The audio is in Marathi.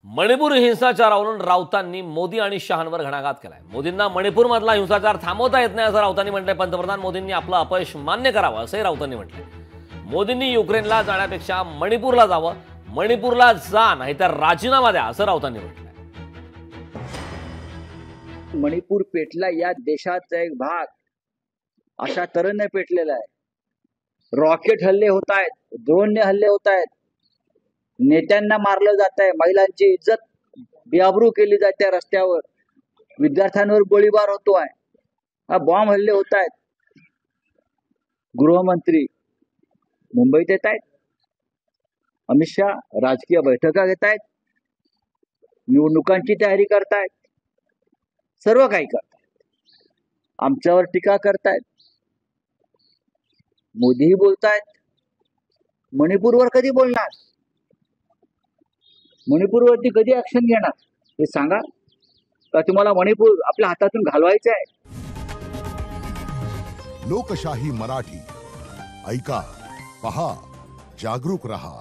मणिपूर हिंसाचारावरून राऊतांनी मोदी आणि शहांवर घणाघात केलाय। मोदींना मणिपूरमधला हिंसाचार थांबवता येत नाही असं राऊतांनी म्हटलंय। पंतप्रधान मोदींनी आपलं अपयश मान्य करावं असंही राऊतांनी म्हटलंय। मोदींनी युक्रेनला जाण्यापेक्षा मणिपूरला जावं, मणिपूरला जा नाहीतर राजीनामा द्या असं राऊतांनी म्हटलंय। मणिपूर पेटला या देशाचा एक भाग अशा तऱ्हेने पेटलेला आहे। रॉकेट हल्ले होत आहेत, ड्रोनने हल्ले होत आहेत, नेत्यांना मारलं जात आहे, महिलांची इज्जत बेआबरू केली जाते रस्त्यावर, विद्यार्थ्यांवर गोळीबार होतोय, बॉम्ब हल्ले होत आहेत। गृहमंत्री मुंबईत येत आहेत, अमित शाह राजकीय बैठका घेत आहेत, निवडणुकांची तयारी करतायत, सर्व काही करतायत, आमच्यावर टीका करतायत, मोदीही बोलतायत। मणिपूरवर कधी बोलणार, मणिपूरवरती कधी ऍक्शन घेणार हे सांगा। का तुम्हाला मणिपूर आपल्या हातातून घालवायचं आहे? लोकशाही मराठी ऐका, पहा, जागरूक रहा।